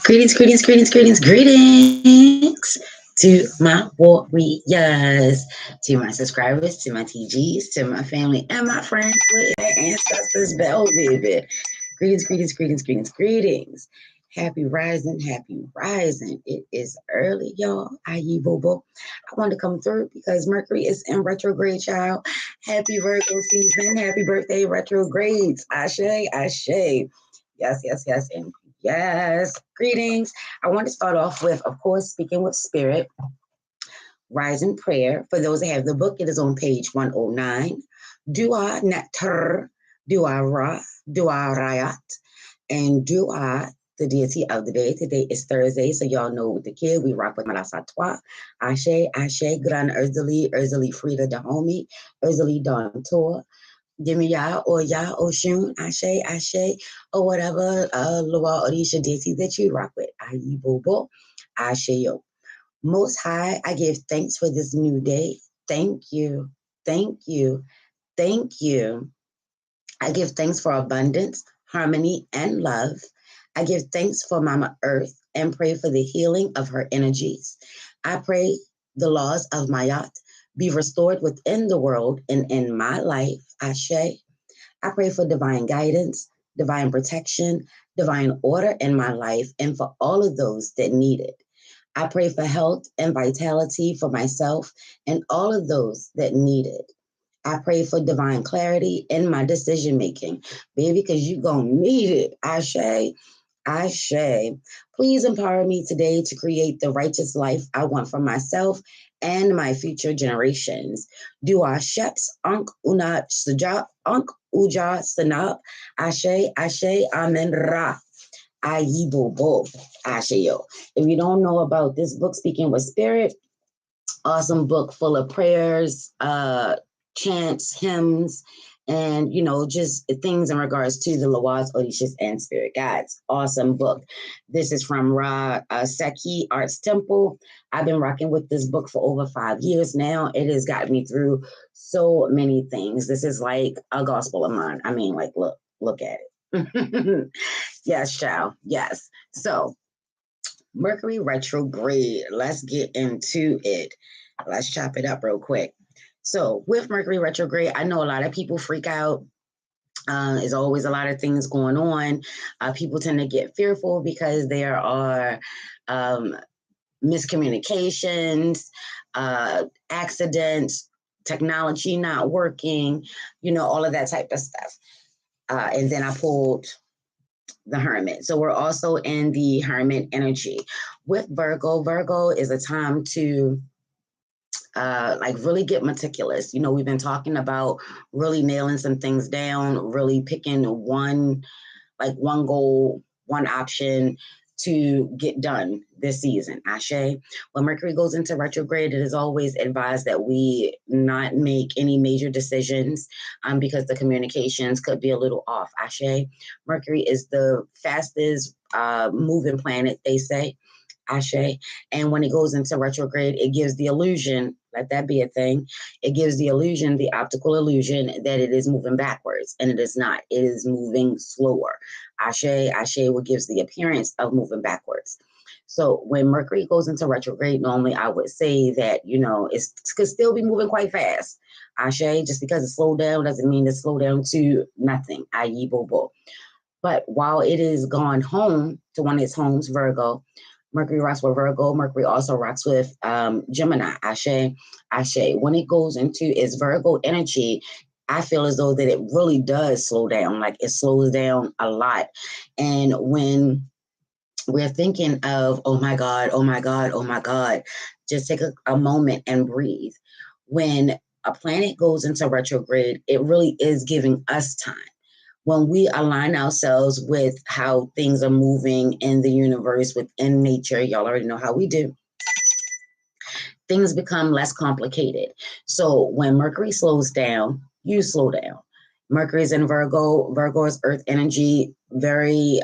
Greetings to my warriors, to my subscribers, to my TGs, to my family and my friends with their ancestors, bell baby. Greetings. Happy rising, happy rising. It is early, y'all. Aye, bobo. I wanted to come through because Mercury is in retrograde, child. Happy Virgo season. Happy birthday, retrogrades. Ashe. Yes, and yes. Greetings. I want to start off with, of course, speaking with spirit, rise in prayer. For those that have the book, it is on page 109. Dua Natar, Dua Ra, Dua Rayat, and Dua, the deity of the day. Today is Thursday, so y'all know with the kid, we rock with Marasatwa. Ashe, Gran Erzali Frida Dahomey, Erzali Don Tour. Give me Ya Oshun, Ashe, or whatever Loa Orisha deity that you rock with. Ayi Bobo, Ashe Yo. Most High, I give thanks for this new day. Thank you. I give thanks for abundance, harmony, and love. I give thanks for Mama Earth and pray for the healing of her energies. I pray the laws of Mayat be restored within the world and in my life. Ashe. I pray for divine guidance, divine protection, divine order in my life, and for all of those that need it. I pray for health and vitality for myself and all of those that need it. I pray for divine clarity in my decision making, baby, because you're going to need it. Ashe. Please empower me today to create the righteous life I want for myself and my future generations. Dua Sheps, Ankh Una Suja, Ankh Uja Sanab, Ashe, Amen Ra. Ayibobo, Ashayo. If you don't know about this book, Speaking with Spirit, awesome book full of prayers, chants, hymns, and just things in regards to the Lawas, Orishas, and Spirit Guides. Awesome book. This is from Ra Seki Arts Temple. I've been rocking with this book for over 5 years now. It has gotten me through so many things. This is like a gospel of mine. I mean, like, look at it. Yes, child. Yes. So, Mercury retrograde. Let's get into it. Let's chop it up real quick. So, with Mercury retrograde, I know a lot of people freak out. There's always a lot of things going on. People tend to get fearful because there are miscommunications, accidents, technology not working, all of that type of stuff. And then I pulled the Hermit. So we're also in the Hermit energy. With Virgo, Virgo is a time to really get meticulous. We've been talking about really nailing some things down, really picking one goal, one option to get done this season. Ashe. When Mercury goes into retrograde, it is always advised that we not make any major decisions because the communications could be a little off. Ashe. Mercury is the fastest moving planet, they say. Ashe. And when it goes into retrograde, it gives the illusion, let that be a thing. It gives the illusion, the optical illusion, that it is moving backwards, and it is not. It is moving slower. Ashe, what gives the appearance of moving backwards. So when Mercury goes into retrograde, normally I would say that, it could still be moving quite fast. Ashe, just because it slowed down doesn't mean it's slowed down to nothing. Ayi bobo. But while it is gone home to one of its homes, Virgo, Mercury rocks with Virgo. Mercury also rocks with Gemini. Ashe. When it goes into its Virgo energy, I feel as though that it really does slow down. Like it slows down a lot. And when we're thinking of, oh my God, just take a moment and breathe. When a planet goes into retrograde, it really is giving us time. When we align ourselves with how things are moving in the universe, within nature, y'all already know how we do, things become less complicated. So when Mercury slows down, you slow down. Mercury is in Virgo. Virgo is earth energy, very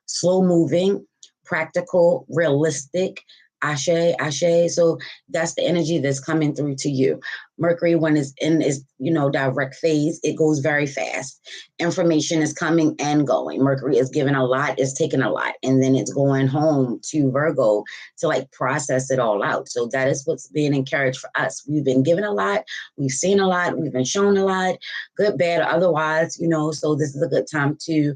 slow moving, practical, realistic. Ashe. So that's the energy that's coming through to you. Mercury, when it's in its, direct phase, it goes very fast. Information is coming and going. Mercury is giving a lot, is taking a lot, and then it's going home to Virgo to like process it all out. So that is what's being encouraged for us. We've been given a lot, we've seen a lot, we've been shown a lot, good, bad, or otherwise, so this is a good time to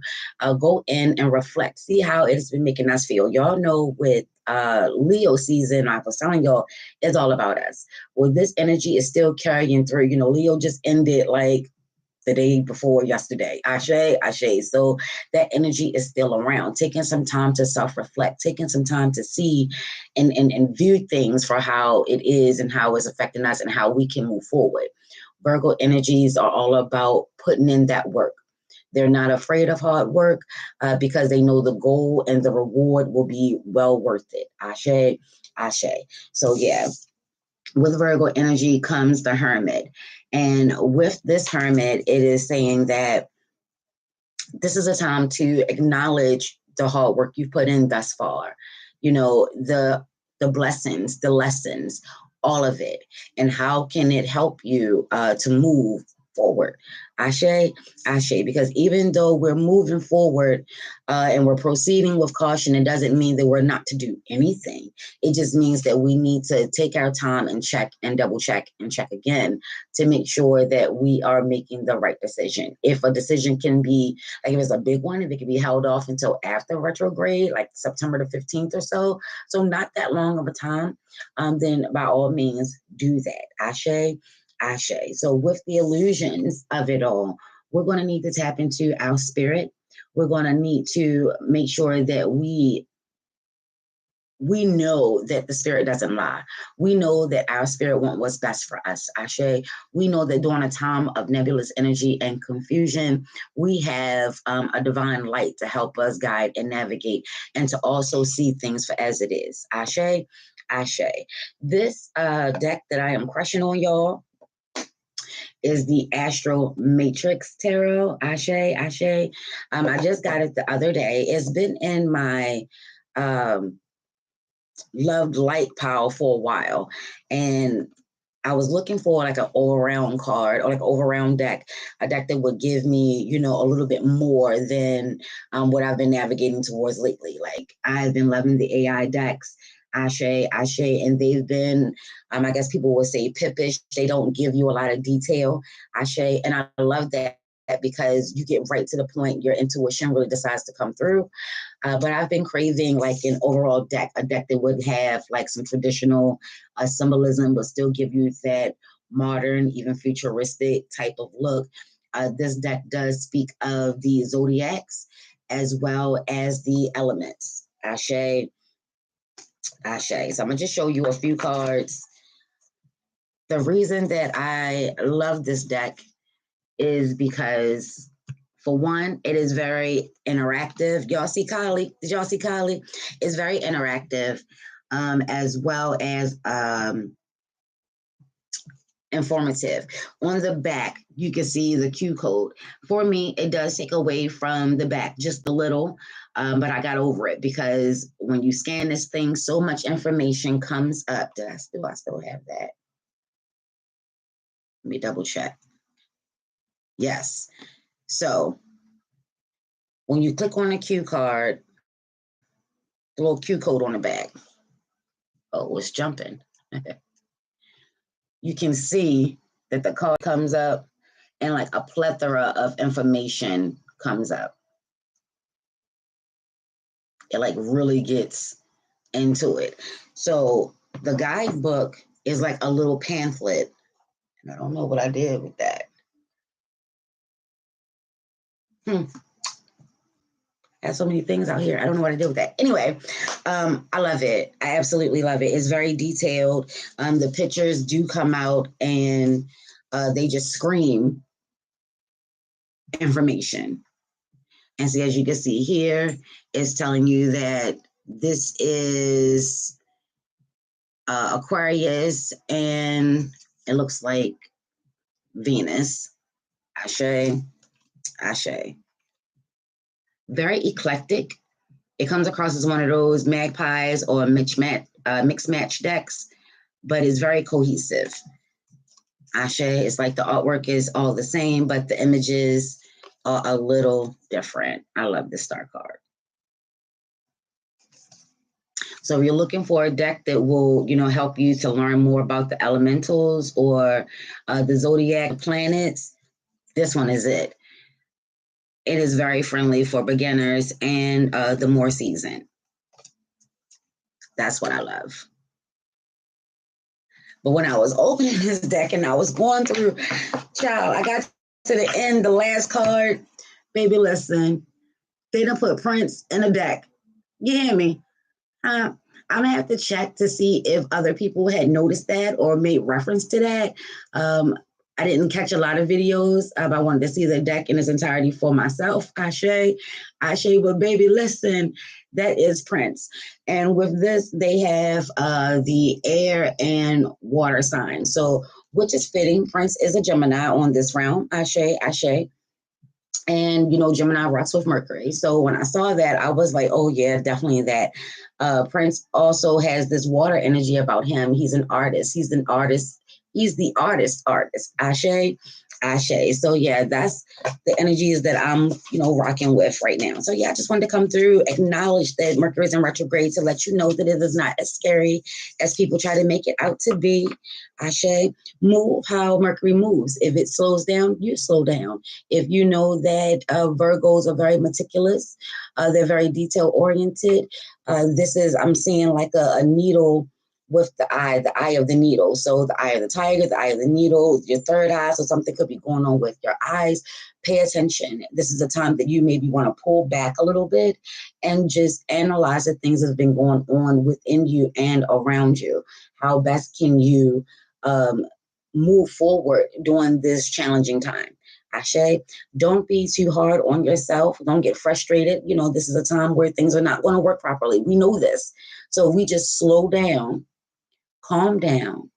go in and reflect, see how it's been making us feel. Y'all know with Leo season, I was telling y'all, it's all about us. Well, this energy is still carrying through. Leo just ended like the day before yesterday. Ashe, Ashe. So that energy is still around, taking some time to self-reflect, taking some time to see and view things for how it is and how it's affecting us and how we can move forward. Virgo energies are all about putting in that work. They're not afraid of hard work because they know the goal and the reward will be well worth it. Ashe, Ashe. So yeah, with Virgo energy comes the Hermit. And with this Hermit, it is saying that this is a time to acknowledge the hard work you've put in thus far. The blessings, the lessons, all of it. And how can it help you to move forward? Ashe, Ashe, because even though we're moving forward and we're proceeding with caution, it doesn't mean that we're not to do anything. It just means that we need to take our time and check and double check and check again to make sure that we are making the right decision. If a decision can be, like if it's a big one, if it can be held off until after retrograde, like September the 15th or so not that long of a time, then by all means do that. Ashe, Ashe. So with the illusions of it all, we're going to need to tap into our spirit. We're going to need to make sure that we know that the spirit doesn't lie. We know that our spirit wants what's best for us. Ashe. We know that during a time of nebulous energy and confusion, we have a divine light to help us guide and navigate and to also see things for as it is. Ashe, Ashe. This deck that I am crushing on y'all is the Astro Matrix Tarot. Ashe, Ashe. I just got it the other day. It's been in my loved light pile for a while. And I was looking for like an all-around card or like all-around deck, a deck that would give me, a little bit more than what I've been navigating towards lately. Like I've been loving the AI decks. Ashe, Ashe, and they've been, I guess people would say pippish. They don't give you a lot of detail. Ashe, and I love that because you get right to the point. Your intuition really decides to come through. But I've been craving like an overall deck, a deck that would have like some traditional symbolism, but still give you that modern, even futuristic type of look. This deck does speak of the zodiacs as well as the elements. Ashe, Ashe. So I'm going to just show you a few cards. The reason that I love this deck is because, for one, it is very interactive. Y'all see Kylie? Did y'all see Kylie? It's very interactive, as well as informative. On the back, you can see the Q code. For me, it does take away from the back just a little, but I got over it because when you scan this thing, so much information comes up. I still have that? Let me double check. Yes. So when you click on the Q card, the little Q code on the back, oh, it's jumping. You can see that the card comes up and like a plethora of information comes up. It like really gets into it. So the guidebook is like a little pamphlet. And I don't know what I did with that. I have so many things out here. I don't know what I did with that. Anyway, I love it. I absolutely love it. It's very detailed. The pictures do come out and they just scream information. And so as you can see here, it's telling you that this is Aquarius and it looks like Venus. Ashe, Ashe. Very eclectic. It comes across as one of those magpies or mixed match decks, but it's very cohesive. Ashe, it's like the artwork is all the same, but the images are a little different. I love this star card. So if you're looking for a deck that will, help you to learn more about the elementals or the zodiac planets, this one is it. It is very friendly for beginners and the more seasoned. That's what I love. But when I was opening this deck and I was going through, child, I got to the end, the last card. Baby, listen, they done put Prince in a deck. You hear me? I'm going to have to check to see if other people had noticed that or made reference to that. I didn't catch a lot of videos. I wanted to see the deck in its entirety for myself. Ashe, but baby, listen, that is Prince. And with this, they have the air and water sign. So, which is fitting. Prince is a Gemini on this round. Ashe. And, Gemini rocks with Mercury. So when I saw that, I was like, oh, yeah, definitely that. Prince also has this water energy about him. He's an artist. He's the artist. Ashe. So, yeah, that's the energies that I'm, rocking with right now. So, yeah, I just wanted to come through, acknowledge that Mercury is in retrograde to let you know that it is not as scary as people try to make it out to be. Ashe, move how Mercury moves. If it slows down, you slow down. If you know that Virgos are very meticulous, they're very detail oriented. I'm seeing like a needle with the eye of the needle. So the eye of the tiger, the eye of the needle, your third eye. So something could be going on with your eyes. Pay attention. This is a time that you maybe want to pull back a little bit and just analyze the things that have been going on within you and around you. How best can you move forward during this challenging time? Ashe, don't be too hard on yourself. Don't get frustrated. This is a time where things are not going to work properly. We know this. So we just slow down, calm down,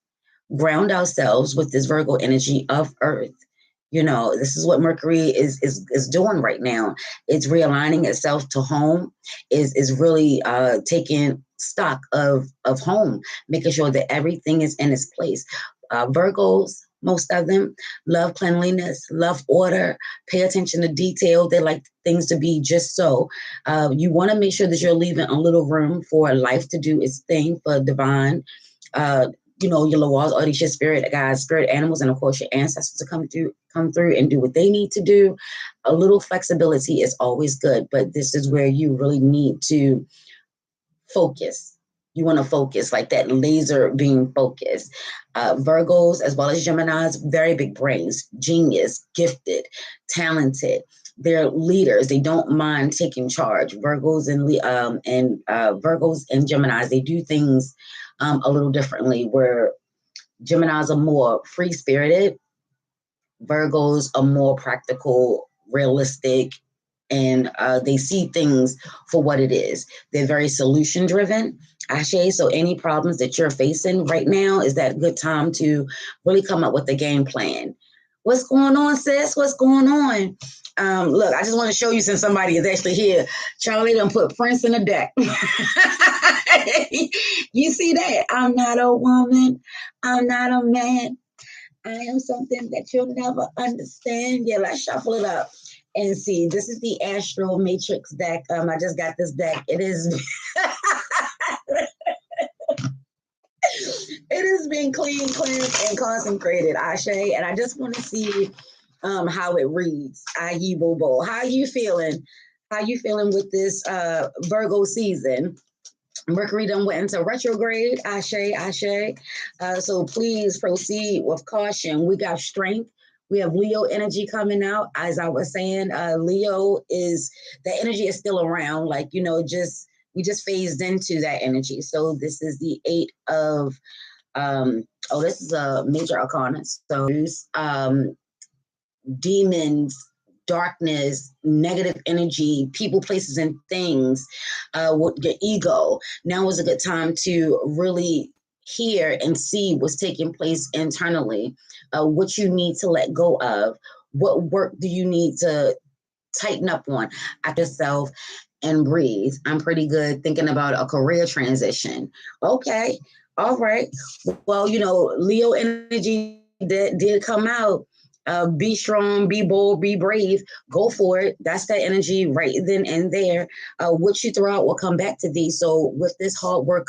ground ourselves with this Virgo energy of Earth. This is what Mercury is doing right now. It's realigning itself to home, is really taking stock of home, making sure that everything is in its place. Virgos, most of them, love cleanliness, love order, pay attention to detail. They like things to be just so. You want to make sure that you're leaving a little room for life to do its thing, for divine, your Lawals, Odisha, spirit guides, spirit animals, and of course your ancestors to come through and do what they need to do. A little flexibility is always good, but this is where you really need to focus. You want to focus like that laser beam focus. Virgos, as well as Geminis, very big brains, genius, gifted, talented. They're leaders. They don't mind taking charge. Virgos and Geminis, they do things a little differently, where Geminis are more free-spirited. Virgos are more practical, realistic, and they see things for what it is. They're very solution-driven. Ashe, so any problems that you're facing right now, is that a good time to really come up with a game plan? What's going on, sis? What's going on? Look, I just want to show you, since somebody is actually here, Charlie done put Prince in the deck. You see that? I'm not a woman. I'm not a man. I am something that you'll never understand. Yeah, let's shuffle it up and see. This is the Astro Matrix deck. I just got this deck. It is it is being cleansed, and consecrated, Ashe. And I just want to see how it reads. Ayi Bobo. How you feeling? How you feeling with this Virgo season? Mercury done went into retrograde. Ashe. So please proceed with caution. We got strength. We have Leo energy coming out. As I was saying, Leo is, the energy is still around. Like, we just phased into that energy. So this is the 8 of, this is a major arcana. So demons, darkness, negative energy, people, places, and things, with your ego. Now is a good time to really hear and see what's taking place internally, what you need to let go of, what work do you need to tighten up on at yourself, and breathe. I'm pretty good thinking about a career transition. Okay. All right. Well, Leo energy did come out. Be strong, be bold, be brave. Go for it. That's that energy right then and there. What you throw out will come back to thee. So with this hard work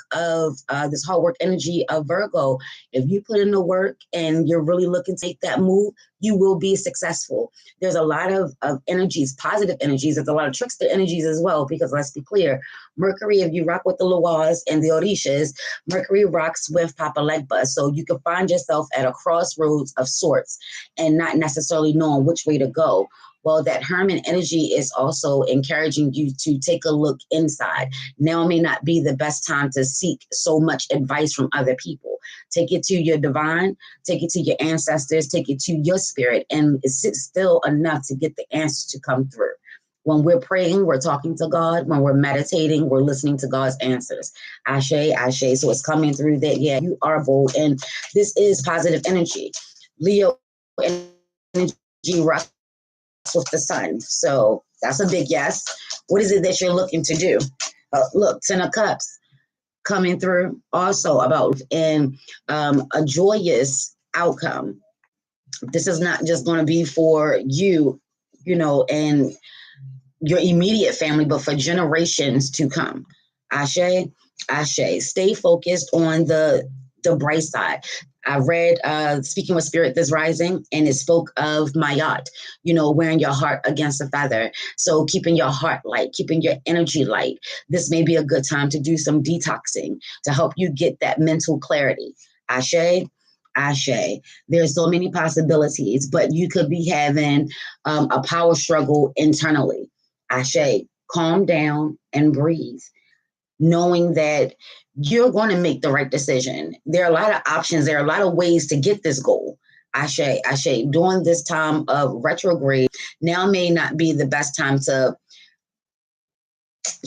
energy of Virgo, if you put in the work and you're really looking to take that move, you will be successful. There's a lot of energies, positive energies. There's a lot of trickster energies as well, because let's be clear, Mercury, if you rock with the Loas and the Orishas, Mercury rocks with Papa Legba. So you can find yourself at a crossroads of sorts and not necessarily knowing which way to go. Well, that Hermit energy is also encouraging you to take a look inside. Now may not be the best time to seek so much advice from other people. Take it to your divine, take it to your ancestors, take it to your spirit, and sit still enough to get the answers to come through. When we're praying, we're talking to God. When we're meditating, we're listening to God's answers. Ashe, ashe. So it's coming through that, yeah, you are bold. And this is positive energy. Leo energy rocks with the sun. So that's a big yes. What is it that you're looking to do? Look, 10 of Cups coming through also about a joyous outcome. This is not just going to be for you, and your immediate family, but for generations to come. Ashe, ashe. Stay focused on the bright side. I read Speaking with Spirit this rising, and it spoke of Mayat, wearing your heart against a feather. So keeping your heart light, keeping your energy light. This may be a good time to do some detoxing to help you get that mental clarity. Ashe, ashe. There's so many possibilities, but you could be having a power struggle internally. Ashe, calm down and breathe, knowing that you're going to make the right decision. There are a lot of options. There are a lot of ways to get this goal. Ashe, ashe. During this time of retrograde, now may not be the best time to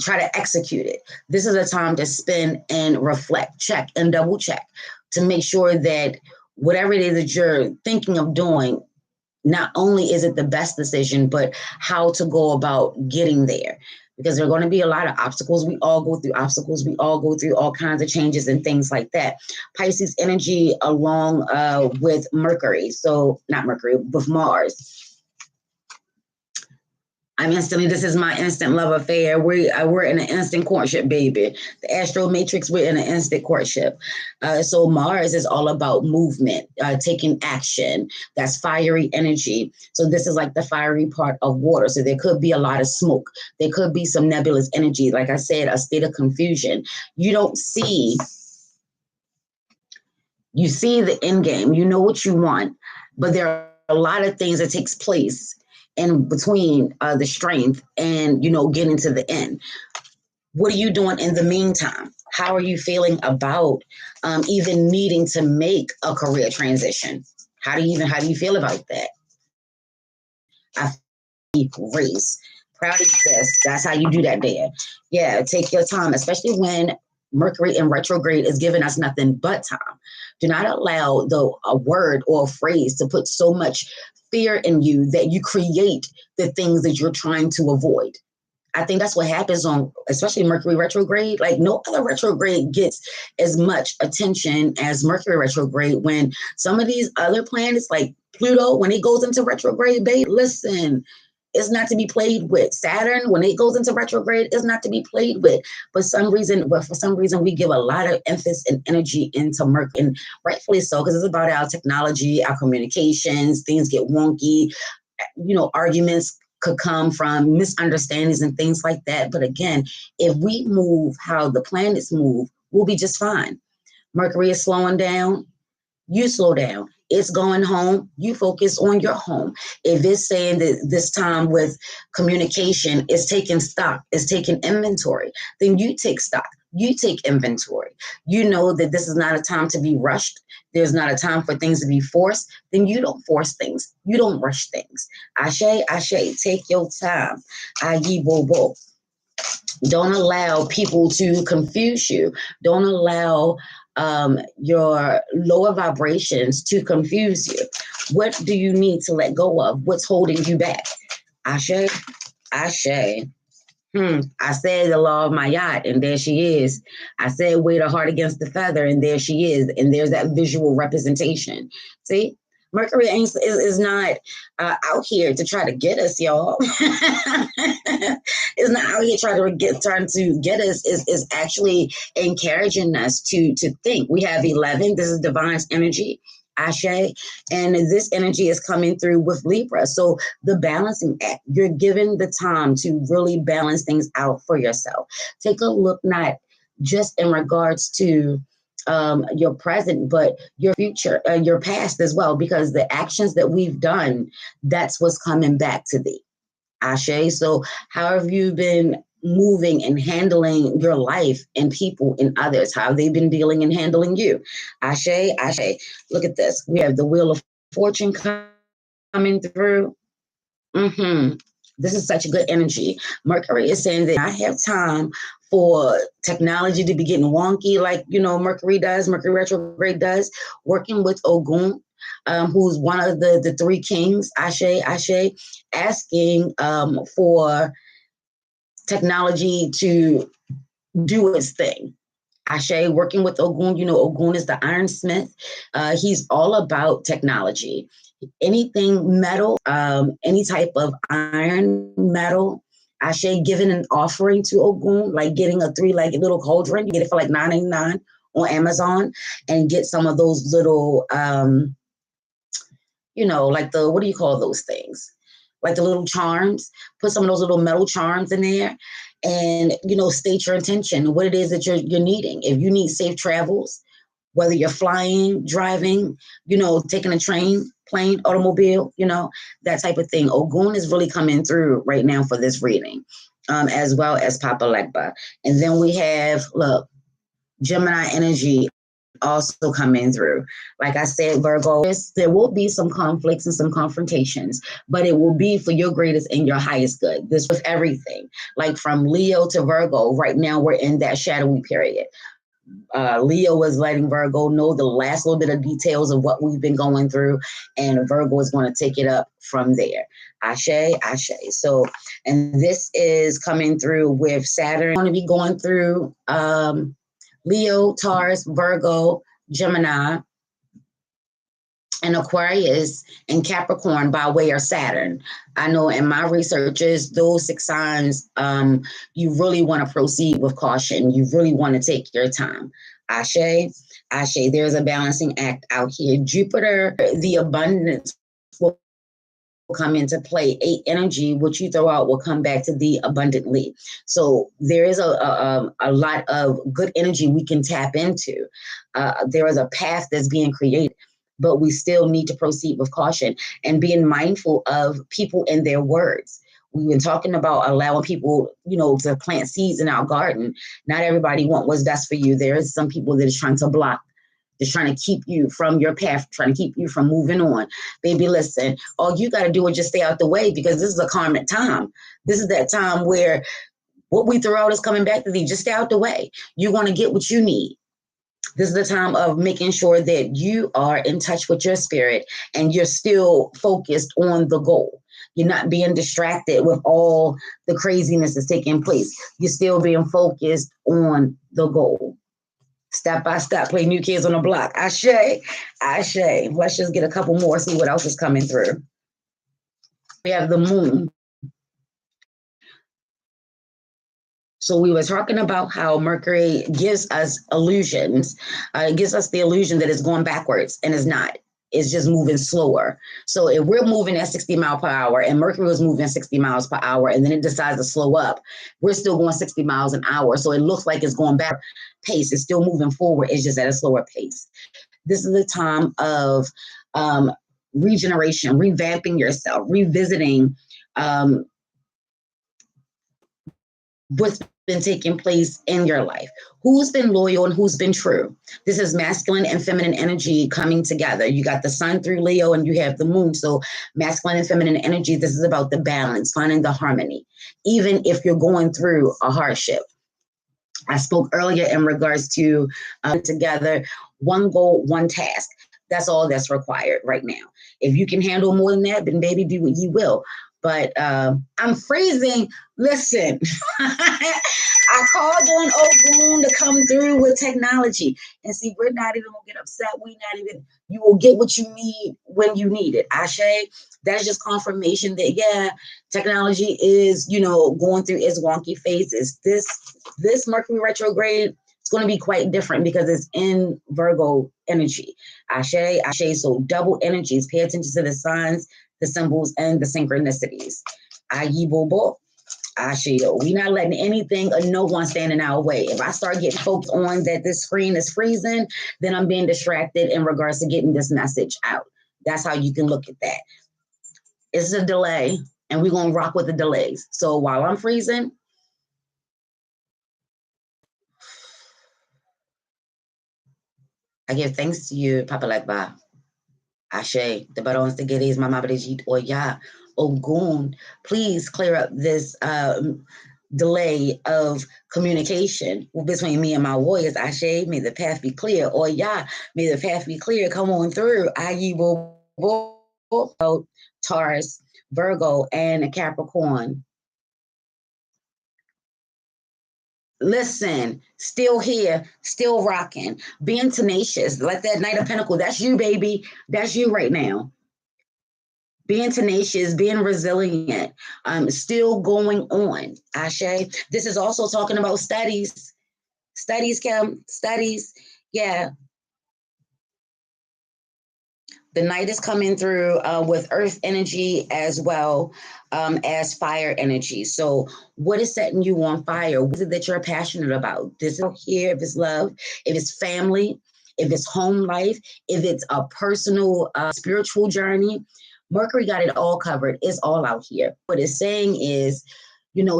try to execute it. This is a time to spin and reflect, check and double check to make sure that whatever it is that you're thinking of doing, not only is it the best decision, but how to go about getting there. Because there are going to be a lot of obstacles. We all go through obstacles. We all go through all kinds of changes and things like that. Pisces energy along with Mercury. So not Mercury, with Mars. This is my instant love affair. We're in an instant courtship, baby. The Astro Matrix, we're in an instant courtship. So Mars is all about movement, taking action. That's fiery energy. So this is like the fiery part of water. So there could be a lot of smoke. There could be some nebulous energy. Like I said, a state of confusion. You see the end game. You know what you want, but there are a lot of things that takes place in between the strength and, getting to the end. What are you doing in the meantime? How are you feeling about even needing to make a career transition? How do you feel about that? I race. Proud to exist. That's how you do that there. Yeah, take your time, especially when Mercury in retrograde is giving us nothing but time. Do not allow a word or a phrase to put so much fear in you that you create the things that you're trying to avoid. I think that's what happens on, especially Mercury retrograde. Like no other retrograde gets as much attention as Mercury retrograde. When some of these other planets like Pluto, when it goes into retrograde, babe, listen, it's not to be played with. Saturn, when it goes into retrograde, is not to be played with. For some reason, we give a lot of emphasis and energy into Mercury, and rightfully so, because it's about our technology, our communications. Things get wonky. Arguments could come from misunderstandings and things like that. But again, if we move how the planets move, we'll be just fine. Mercury is slowing down. You slow down. It's going home. You focus on your home. If it's saying that this time with communication is taking stock, is taking inventory, then you take stock. You take inventory. You know that this is not a time to be rushed. There's not a time for things to be forced. Then you don't force things. You don't rush things. Ashe, ashe, take your time. Ayi bo bo. Don't allow people to confuse you. Don't allow your lower vibrations to confuse you. What do you need to let go of? What's holding you back? Ashe, ashe. I said the law of my yacht, and there she is. I said weigh the heart against the feather, and there she is. And there's that visual representation. See? Mercury is not out here to try to get us, y'all. It's not out here trying to get us. Is actually encouraging us to think. We have 11. This is divine's energy. Ashe, and this energy is coming through with Libra. So the balancing act, you're given the time to really balance things out for yourself. Take a look, not just in regards to your present, but your future, your past as well, because the actions that we've done, that's what's coming back to thee. Ashe. So how have you been moving and handling your life and people and others? How have they been dealing and handling you? Ashe, Ashe. Look at this. We have the Wheel of Fortune coming through. This is such a good energy. Mercury is saying that I have time for technology to be getting wonky like, Mercury does, Mercury retrograde does, working with Ogun, who's one of the three kings, Ashe, asking for technology to do its thing. Ashe, working with Ogun, Ogun is the ironsmith. He's all about technology. Anything metal, any type of iron, metal, Ashe, giving an offering to Ogun, like getting a 3-legged little cauldron. You get it for like $9.99 on Amazon, and get some of those little, like what do you call those things? Like the little charms. Put some of those little metal charms in there, and state your intention, what it is that you're needing. If you need safe travels, whether you're flying, driving, taking a train, plane, automobile, that type of thing. Ogun is really coming through right now for this reading, as well as Papa Legba. And then we have, Gemini energy also coming through. Like I said, Virgo, there will be some conflicts and some confrontations, but it will be for your greatest and your highest good. This with everything, like from Leo to Virgo. Right now, we're in that shadowy period. Leo is letting Virgo know the last little bit of details of what we've been going through, and Virgo is going to take it up from there. Ashe, Ashe. So, and this is coming through with Saturn. Going to be going through Leo, Taurus, Virgo, Gemini, and Aquarius and Capricorn by way of Saturn. I know in my researches, those 6 signs, you really want to proceed with caution. You really want to take your time. Ashe, Ashe, there's a balancing act out here. Jupiter, the abundance will come into play. 8 energy, what you throw out will come back to thee abundantly. So there is a lot of good energy we can tap into. There is a path that's being created, but we still need to proceed with caution and being mindful of people and their words. We've been talking about allowing people, to plant seeds in our garden. Not everybody wants what's best for you. There is some people that is trying to block, just trying to keep you from your path, trying to keep you from moving on. Baby, listen, all you got to do is just stay out the way, because this is a karmic time. This is that time where what we throw out is coming back to thee. Just stay out the way. You're going to get what you need. This is the time of making sure that you are in touch with your spirit and you're still focused on the goal. You're not being distracted with all the craziness that's taking place. You're still being focused on the goal. Step by step, play New Kids on the Block. Ashe, Ashe. Let's just get a couple more, see what else is coming through. We have the moon. So we were talking about how Mercury gives us illusions. It gives us the illusion that it's going backwards, and it's not. It's just moving slower. So if we're moving at 60 miles per hour and Mercury was moving 60 miles per hour and then it decides to slow up, we're still going 60 miles an hour. So it looks like it's going back pace. It's still moving forward. It's just at a slower pace. This is the time of regeneration, revamping yourself, revisiting what's been taking place in your life. Who's been loyal and who's been true? This is masculine and feminine energy coming together. You got the sun through Leo and you have the moon. So masculine and feminine energy, this is about the balance, finding the harmony, even if you're going through a hardship. I spoke earlier in regards to together, one goal, one task. That's all that's required right now. If you can handle more than that, then baby, do what you will. But I'm freezing. Listen, I called on Ogun to come through with technology. And see, we're not even going to get upset. You will get what you need when you need it. Ashe, that's just confirmation that, yeah, technology is, going through its wonky phases. This Mercury retrograde, it's going to be quite different because it's in Virgo energy. Ashe. So double energies. Pay attention to the signs, the symbols, and the synchronicities. Ayi bobo. Ashido. We're not letting anything or no one stand in our way. If I start getting focused on that this screen is freezing, then I'm being distracted in regards to getting this message out. That's how you can look at that. It's a delay, and we're going to rock with the delays. So while I'm freezing, I give thanks to you, Papa Lakba. Ashe, the Barons, the Giddies, Mama Brigitte, Oya, Ogun. Please clear up this delay of communication between me and my warriors. Ashe, may the path be clear. Oya, may the path be clear. Come on through. Ayi Bobo, Taurus, Virgo, and Capricorn. Listen, still here, still rocking, being tenacious, like that Knight of Pentacles. That's you, baby. That's you right now. Being tenacious, being resilient, still going on. Ashe. This is also talking about studies. Studies, Kim. Studies. Yeah. The night is coming through with earth energy as well as fire energy. So what is setting you on fire? What is it that you're passionate about? This is here, if it's love, if it's family, if it's home life, if it's a personal spiritual journey. Mercury got it all covered. It's all out here. What it's saying is,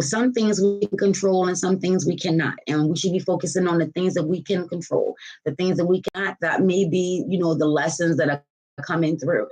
some things we can control and some things we cannot. And we should be focusing on the things that we can control. The things that we cannot, that may be, the lessons that are coming through.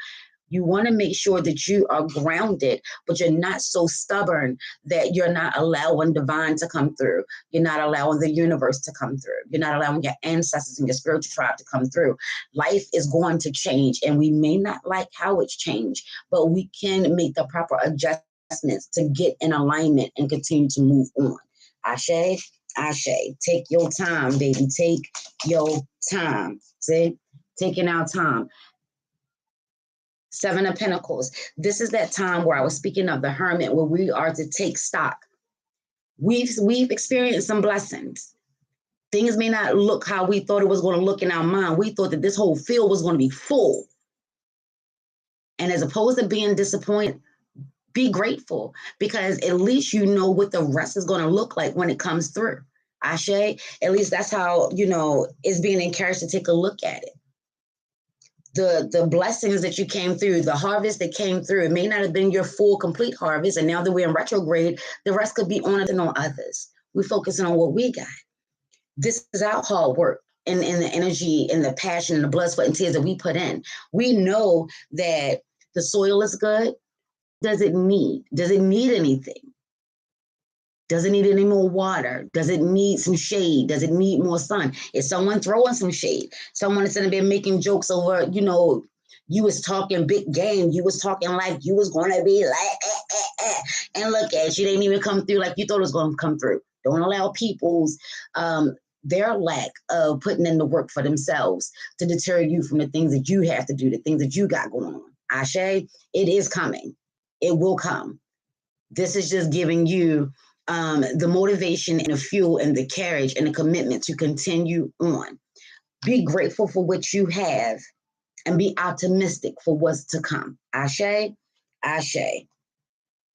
You want to make sure that you are grounded, but you're not so stubborn that you're not allowing divine to come through. You're not allowing the universe to come through. You're not allowing your ancestors and your spiritual tribe to come through. Life is going to change, and we may not like how it's changed, but we can make the proper adjustments to get in alignment and continue to move on. Ashe, Ashe. Take your time, baby. Take your time. See? Taking our time. Seven of Pentacles. This is that time where I was speaking of the Hermit, where we are to take stock. We've experienced some blessings. Things may not look how we thought it was going to look in our mind. We thought that this whole field was going to be full. And as opposed to being disappointed, be grateful, because at least you know what the rest is going to look like when it comes through. Ashe, at least that's how, it's being encouraged to take a look at it. The blessings that you came through, the harvest that came through, it may not have been your full, complete harvest. And now that we're in retrograde, the rest could be on and on others. We're focusing on what we got. This is our hard work and the energy and the passion and the blood, sweat, and tears that we put in. We know that the soil is good. Does it need anything? Does it need any more water? Does it need some shade? Does it need more sun? Is someone throwing some shade? Someone is going to be making jokes over, you was talking big game. You was talking like you was going to be like, and look at you, didn't even come through like you thought it was going to come through. Don't allow people's, their lack of putting in the work for themselves to deter you from the things that you have to do, the things that you got going on. Ashe, it is coming. It will come. This is just giving you the motivation and the fuel and the courage and the commitment to continue on. Be grateful for what you have and be optimistic for what's to come. Ashe, Ashe.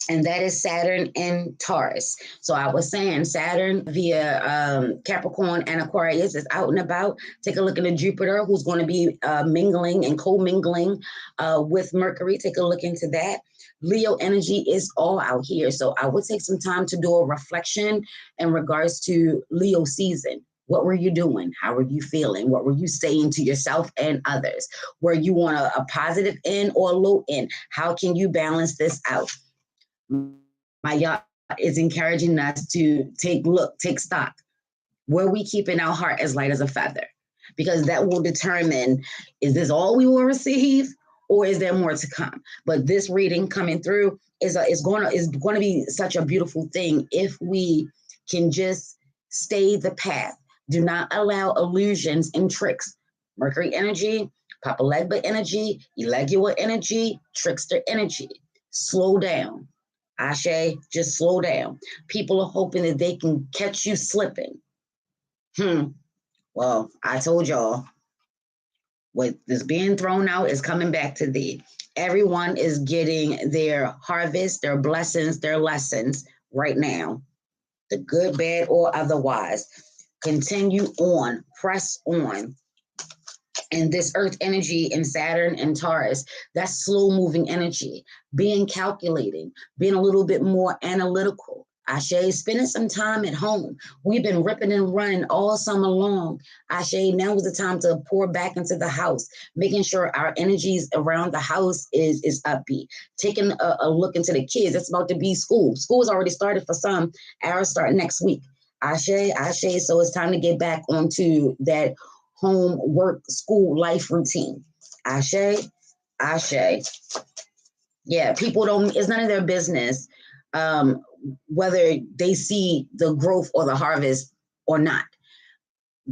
And that is Saturn in Taurus. So I was saying Saturn via Capricorn and Aquarius is out and about. Take a look at Jupiter, who's going to be mingling and co-mingling with Mercury. Take a look into that. Leo energy is all out here. So I would take some time to do a reflection in regards to Leo season. What were you doing? How were you feeling? What were you saying to yourself and others? Were you on a positive end or a low end? How can you balance this out? My yacht is encouraging us to take stock. Where we keeping our heart as light as a feather? Because that will determine, is this all we will receive? or is there more to come? But this reading coming through is going to be such a beautiful thing if we can just stay the path. Do not allow illusions and tricks. Mercury energy, Papa Legba energy, Elegua energy, trickster energy. Slow down. Ashe, just slow down. People are hoping that they can catch you slipping. Well, I told y'all, what is being thrown out is coming back to thee. Everyone is getting their harvest, their blessings, their lessons right now. The good, bad, or otherwise. Continue on, press on. And this earth energy and Saturn and Taurus, that's slow moving energy, being calculating, being a little bit more analytical. Ashe, spending some time at home. We've been ripping and running all summer long. Ashe, now is the time to pour back into the house, making sure our energies around the house is upbeat. Taking a look into the kids. It's about to be school. School's already started for some. Ours start next week. Ashe, Ashe. So it's time to get back onto that home, work, school, life routine. Ashe, Ashe. Yeah, people don't, it's none of their business whether they see the growth or the harvest or not.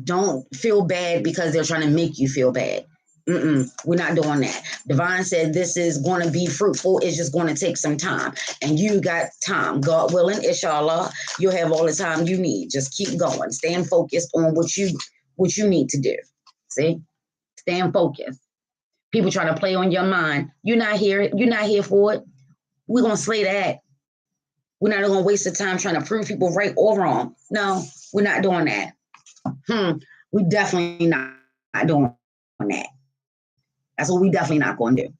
Don't feel bad because they're trying to make you feel bad. We're not doing that. Divine said this is going to be fruitful. It's just going to take some time. And you got time. God willing, inshallah, you'll have all the time you need. Just keep going. Stand focused on what you need to do. See? Stand focused. People trying to play on your mind. You're not here. You're not here for it. We're going to slay that. We're not going to waste the time trying to prove people right or wrong. No, we're not doing that. We definitely not doing that. That's what we definitely not going to do.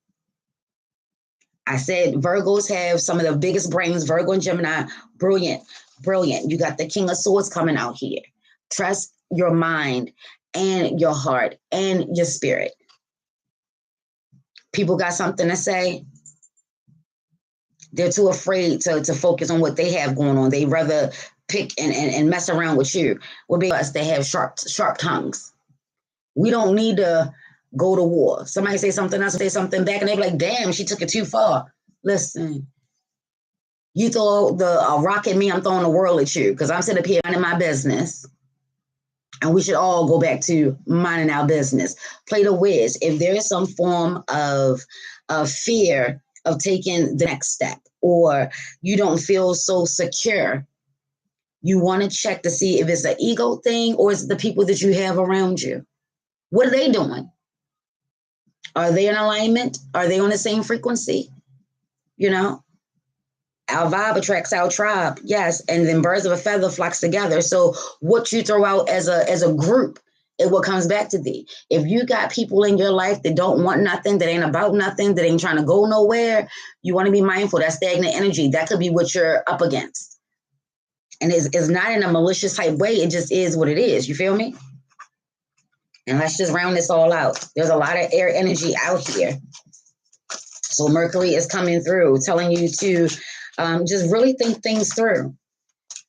I said Virgos have some of the biggest brains. Virgo and Gemini, brilliant, brilliant. You got the King of Swords coming out here. Trust your mind and your heart and your spirit. People got something to say. They're too afraid to focus on what they have going on. They rather pick and mess around with you. What be us? They have sharp tongues. We don't need to go to war. Somebody say something else, say something back, and they be like, damn, she took it too far. Listen, you throw a rock at me, I'm throwing the world at you because I'm sitting up here minding my business. And we should all go back to minding our business. Play the whiz. If there is some form of fear of taking the next step, or you don't feel so secure, you want to check to see if it's an ego thing or is it the people that you have around you. What are they doing? Are they in alignment? Are they on the same frequency? You know, our vibe attracts our tribe. Yes. And then birds of a feather flocks together. So what you throw out as a group is what comes back to thee. If you got people in your life that don't want nothing, that ain't about nothing, that ain't trying to go nowhere, you want to be mindful. That stagnant energy, that could be what you're up against. And it's not in a malicious type way. It just is what it is. You feel me? And let's just round this all out. There's a lot of air energy out here. So Mercury is coming through, telling you to just really think things through.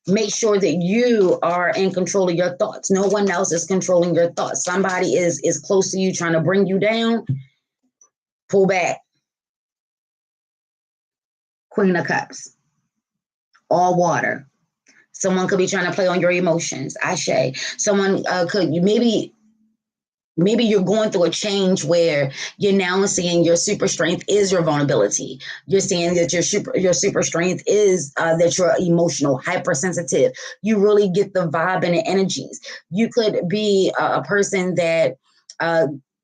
Make sure that you are in control of your thoughts. No one else is controlling your thoughts. Somebody is close to you trying to bring you down. Pull back. Queen of Cups. All water. Someone could be trying to play on your emotions. Ashe. Someone could, maybe you're going through a change where you're now seeing your super strength is your vulnerability. You're seeing that your super strength is that you're emotional, hypersensitive. You really get the vibe and the energies. You could be a person that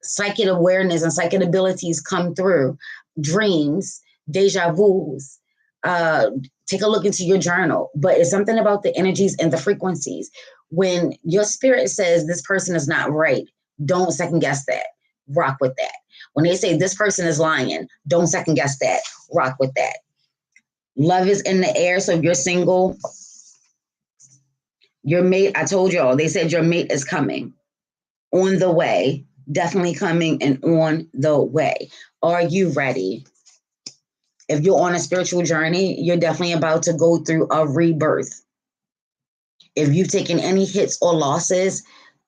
psychic awareness and psychic abilities come through. Dreams, deja vus. Take a look into your journal. But it's something about the energies and the frequencies. When your spirit says this person is not right, don't second guess that. Rock with that. When they say this person is lying, don't second guess that. Rock with that. Love is in the air. So if you're single, your mate, I told y'all, they said your mate is coming. On the way. Definitely coming and on the way. Are you ready? If you're on a spiritual journey, you're definitely about to go through a rebirth. If you've taken any hits or losses,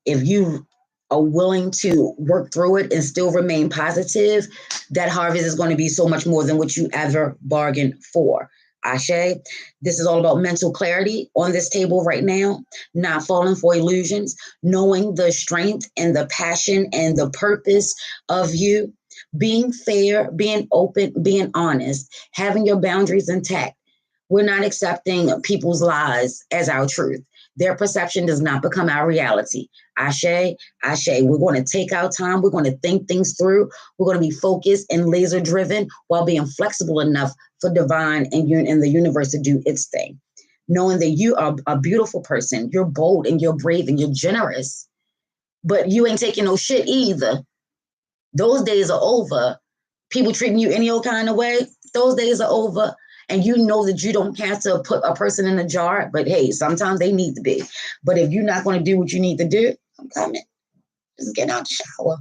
if you are willing to work through it and still remain positive, that harvest is going to be so much more than what you ever bargained for. Ashe, this is all about mental clarity on this table right now, not falling for illusions, knowing the strength and the passion and the purpose of you, being fair, being open, being honest, having your boundaries intact. We're not accepting people's lies as our truth. Their perception does not become our reality. Ashe, Ashe. We're going to take our time. We're going to think things through. We're going to be focused and laser driven while being flexible enough for divine and the universe to do its thing. Knowing that you are a beautiful person, you're bold and you're brave and you're generous, but you ain't taking no shit either. Those days are over. People treating you any old kind of way, those days are over. And you know that you don't have to put a person in a jar, but hey, sometimes they need to be. But if you're not going to do what you need to do, I'm coming. Just get out the shower.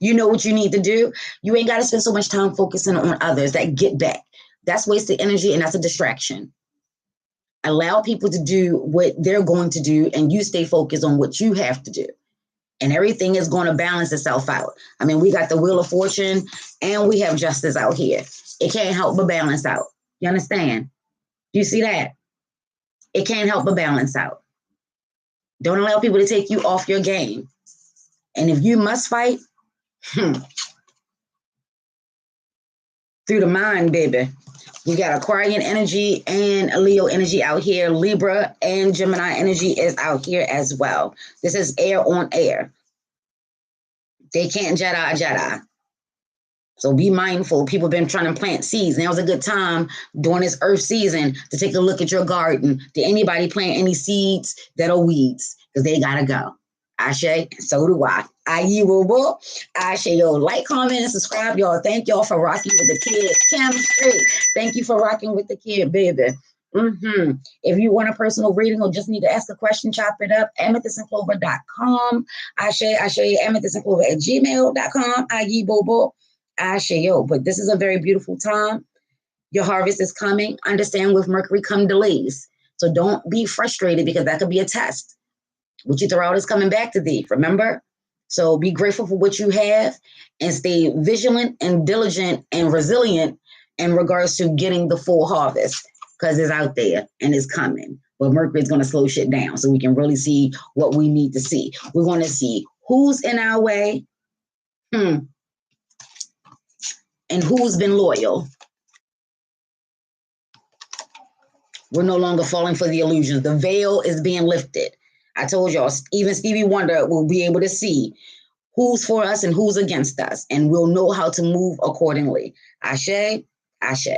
You know what you need to do. You ain't got to spend so much time focusing on others. That get back. That's wasted energy and that's a distraction. Allow people to do what they're going to do and you stay focused on what you have to do. And everything is going to balance itself out. I mean, we got the Wheel of Fortune and we have justice out here. It can't help but balance out. You understand? Do you see that? It can't help but balance out. Don't allow people to take you off your game. And if you must fight, through the mind, baby. We got Aquarian energy and Leo energy out here. Libra and Gemini energy is out here as well. This is air on air. They can't Jedi. So be mindful. People have been trying to plant seeds. Now's a good time during this earth season to take a look at your garden. Did anybody plant any seeds that are weeds? Because they got to go. Ashe, so do I. Ashe, yo, like, comment, and subscribe, y'all. Thank y'all for rocking with the kid. Chemistry. Thank you for rocking with the kid, baby. If you want a personal reading or just need to ask a question, chop it up. amethystandclover.com. Ashe, amethystandclover@gmail.com. Ashe, yo. But this is a very beautiful time. Your harvest is coming. Understand with Mercury come delays. So don't be frustrated because that could be a test. What you throw out is coming back to thee, remember? So be grateful for what you have and stay vigilant and diligent and resilient in regards to getting the full harvest because it's out there and it's coming. But Mercury is going to slow shit down so we can really see what we need to see. We're going to see who's in our way and who's been loyal. We're no longer falling for the illusions. The veil is being lifted. I told y'all, even Stevie Wonder will be able to see who's for us and who's against us, and we'll know how to move accordingly. Ashe, Ashe.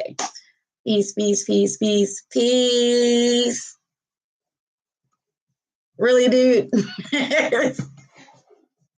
Peace, peace, peace, peace, peace. Really, dude?